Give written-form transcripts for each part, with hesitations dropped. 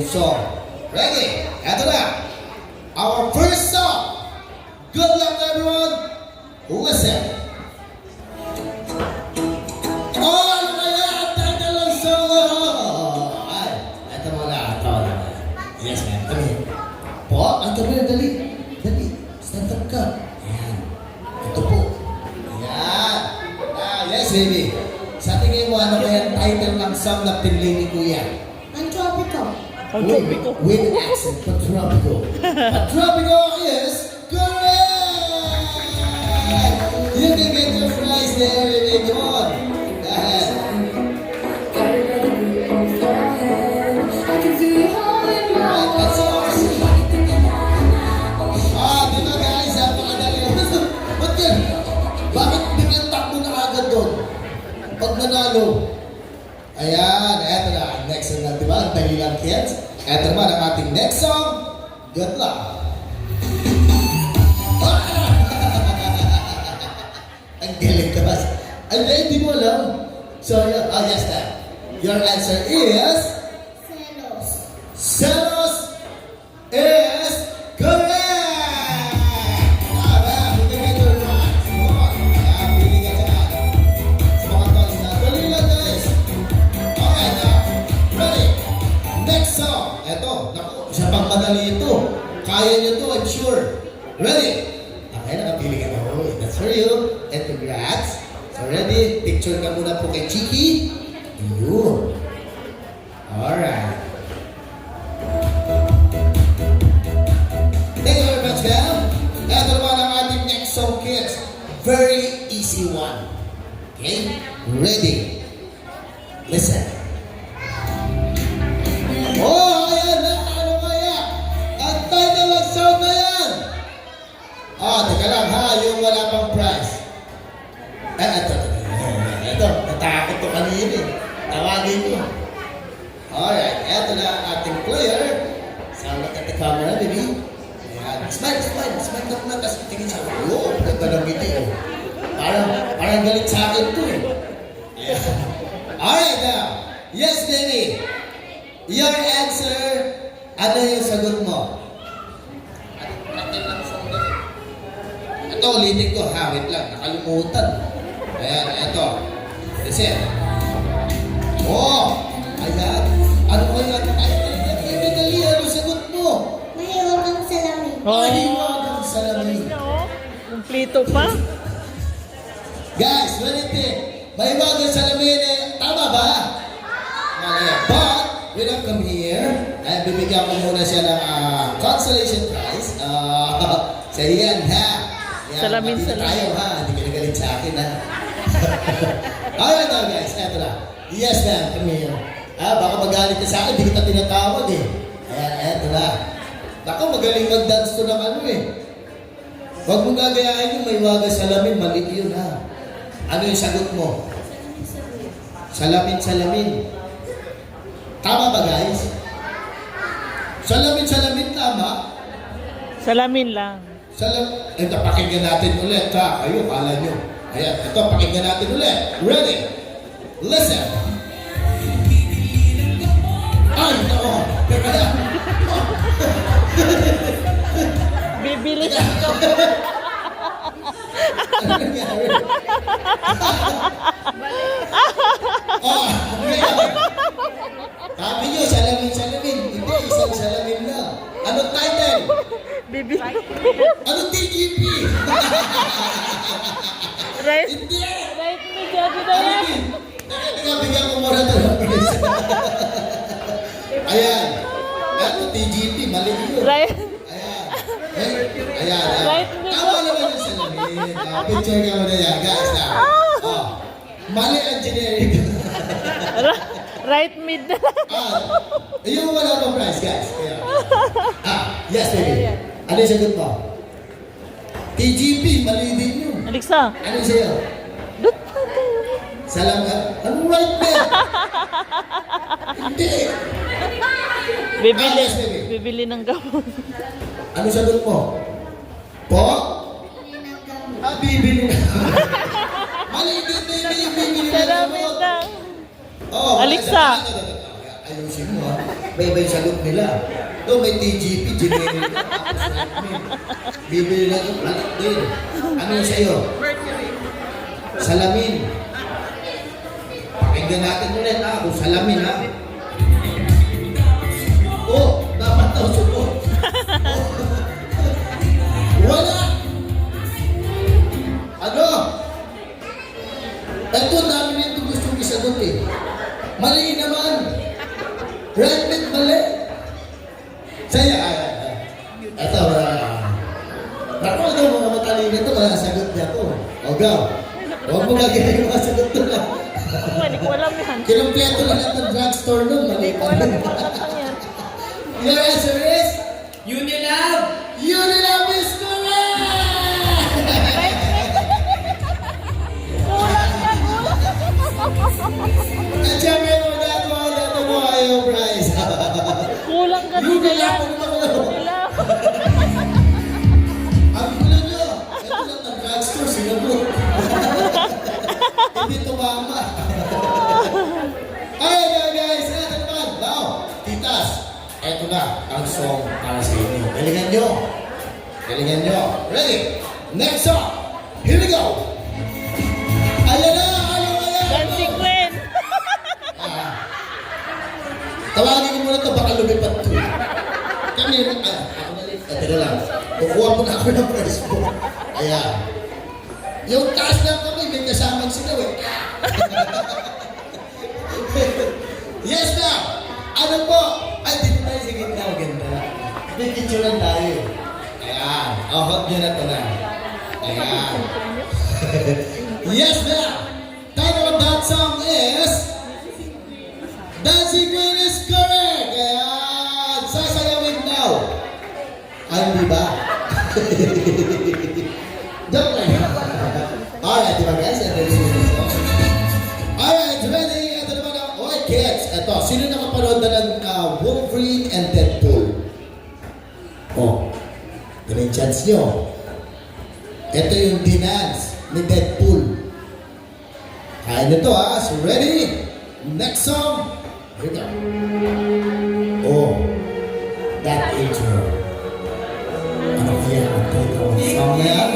song. Ready? Eto na. Our first song. Good luck everyone. Listen. Oh, ano kaya ang title ng song? Ay, eto muna. Ito na. Yes, ma'am. Kami. Po, ang tabi na dali. Dali. Stand up ka. Ayan. Ito po. Ayan. Yes, baby. Sa tingin mo, ano kaya ang title ng song na pinili ni Kuya? Ang tropical. With accent, Patropico. Patropico is correct! You can get your prize there, baby. Come on. Go ahead. Right, that's awesome. Di ba guys? Napakadali. Ba't yan? Bakit biglang takbo na agad doon? Pag nanalo. Ayan, eto na. Next song na, di ba? Ang dali lang, kids. Eto naman ang ating next song. Good luck. Ang galing ka ba? Ay, hindi mo alam. So, yes, that. Your answer is... Celos. Celos is correct! Tama, bigyan ka doon. Come on. Kaya, pili ka dyan. Sa mga toys na. Dali lang, guys. Okay, now. Ready? Next song. Eto. Naku, siya pang madali ito. Kaya niyo to, I'm sure. Ready? Okay, nakapili ka na. Oh, that's for you. And congrats. So, ready? Picture ka muna po kay Chiki. Yun. Alright. Thank you very much, Belle. Ito naman ang ating next song, kids. Very easy one. Okay? Ready? Listen. Oh, ayan na. Ano kaya? Ang title ng song na yan. Teka lang ha. Yung wala pang prize. Ito. Natakot to kanina eh. Tawagin mo. Alright, eto na ang ating player. Sound look at the camera, baby. Ayan. Smile. Smile na tapos tingin sa akin. Oo, ganda ng ngiti oh. Parang galit sa akin to eh. Ayan. Alright now. Yes, baby. Your answer, ano yung sagot mo? Ito, ulitin ko. Wait lang. Nakalimutan. Ayan, eto. Listen. Oh! Ayan. Ano ko yung dali? Ano sagot mo? Mahiwagang salamin. Mahiwagang salamin. Kumplito pa. Guys, ulitin. Mahiwagang salamin eh. Tama ba? Mali. But, we don't come here. Ay, bibigyan ko muna siya ng consolation prize. Sa iyan, ha? Yan, Salamin, pati na salamin. tayo, ha? Hindi ka nagalit sa akin, ha? Alright now, guys. Eto na. Yes, ma'am. Come here. Baka magalit ka sa akin. Hindi kita tinatawag, eh. Ayan, eto na. Naku, magaling mag-dance to ng ano, eh. Huwag mong gagayahin yung may waga salamin. Mali yun, ha? Ano yung sagot mo? Salamin. Tama ba, guys? Salamin, tama? Salamin lang. Ito, pakinggan natin ulit, ha? Kayo, kala nyo. Ayan, ito, pakinggan natin ulit. Ready? Listen. Ay, oo. Teka lang. Bibili ng gamot. Ano nangyari? Sabi nyo, salamin. Hindi, isang salamin lang. Anong title? Bibili. Anong TGP? Right? Hindi! Right me, Daddy na yan. Teka, bigyan ko muna ito ng prize. Ayan. Ito, TGP, mali yun. Right? Ayan. Right, Tama naman yung salamin. Picture ka muna yan, guys. Mali ang generic. Right mid na lang. Yung wala pang prize, guys. Yes, baby. Ano yung sagot mo? TGP, mali din yun. Alexa. Ano sa'yo? Dut. Salamat. Anong right there? Hindi. Bibili. Yes, baby. Bibili ng gamot. Ano sagot mo? Po? Bibili na. Mali din, baby. Bibili na Salamin gamot. lang. Oh, Alexa. Ayusin mo ha. May sagot nila. Ito may TGP, generic. Bibili na ito, lalat din. Ano yung sa'yo? Salamin. Pakinggan natin ulit ha, kung salamin ha. Oh, dapat daw support. Wala! Ano? Ito, dami nito gustong isagot eh. Mali naman. Right with mali. Saya, ito, naku, ito mga matalino ito, mga sagot niya ito. O, go. Huwag mo gagawin yung mga sagot ito na. Hindi ko alam yan. Kinumpleto lang at ng drugstore nun, mali pa rin. Your answer is? Unilab! Unilab is correct! At syempre, dito mo kayo, Bryce. Kulang ka din na yan. Kulang. Ang gulo nyo, ito lang ng drugstore, sinabot. Hindi tumama. Ayun guys, ito naman. Now, titas, ito na ang song para sa inyo. Galingan nyo. Galingan nyo. Ready? Next song. Here we go. Ayan na, ayan. Dancing Queen. Tawagin ko muna ito, baka lumipat ito. Kami, ako na rin. Teka lang. Kukuha mo na ako ng press mo. Ayan. Yung taas lang kami, may kasamang sinaw eh. Yes na! Ano po? Ay, dito tayo sa gitna. Ganda. May picturean tayo. Ayan. Oh, hot nyo na ito na. Ayan. Yes na! Title of that song is Dancing Queen is correct! Ayan! Sasayawin now! Ay, di ba? Joke lang. Alright, di ba guys? Ito yung susunod ko. Alright, ready? Ito naman ang... Okay, kids. Ito, sino nakapanood na ng Wolverine and Deadpool? Oh, ito na yung chance nyo. Ito yung dinance ni Deadpool. Kaya nito ha. So ready? Next song. Here we go. Oh, that age girl. Ano kaya ang title ng song na yan?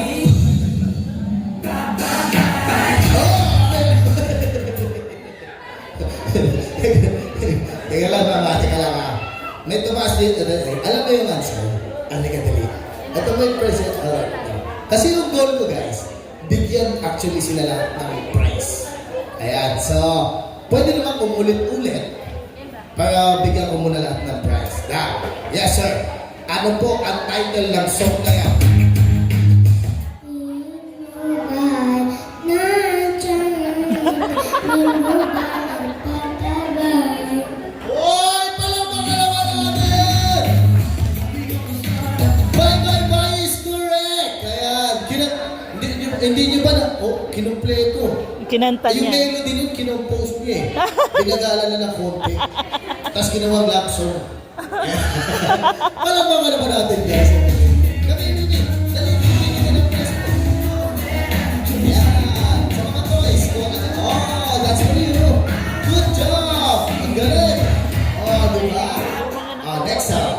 Teka lang mga, teka lang ha. May tumaas dito. Alam mo yung answer? Halika dali. Ito mo yung present. Kasi yung goal ko guys, bigyan actually sila lahat ng prize. Ayan. So, pwede naman umulit-ulit para bigyan ko muna lahat ng prize. Now, yes sir. Ano po ang title ng song na yan? Oy! Palambang ka naman natin! Bye is correct! Ayan. Hindi nyo ba na... Oh, kinumpleto. Kinanta Yung niya. melody nun, kinompose niya eh. Pinagala na ng konti. Tapos ginawa lap song. Palambang ka naman natin, guys. Kami yun eh. Dali ng press mo. Yan. Sa mga toys. Oh, that's for you. Good job. Ang galing. Oh, diba? Next song.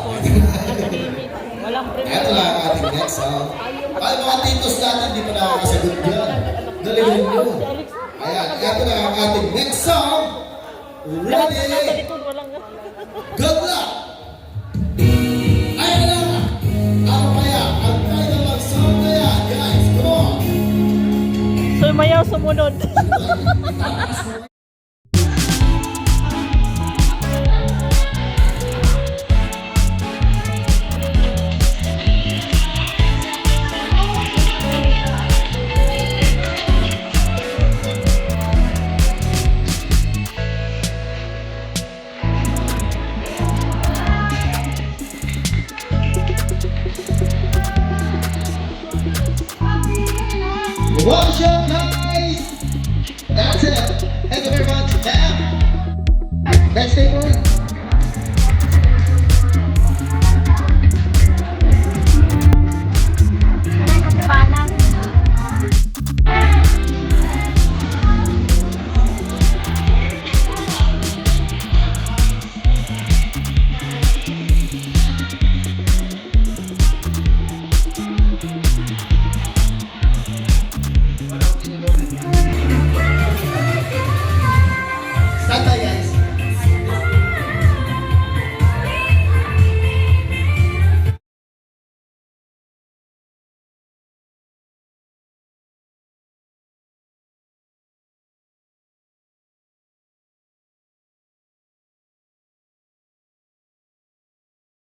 Walang Ito premiere. lang ang ating next song. Ay, mga titos natin, di pa nakakasagot dyan. Galingan nyo. Ayan, ito lang ang ating next song. Ready? Walang... Good luck! Ayan na! Ano kaya? Ang title ng song na yan, guys. Come on! Sumayaw sumunod. Wash your guys! That's it! Thank you very much. Let's stay for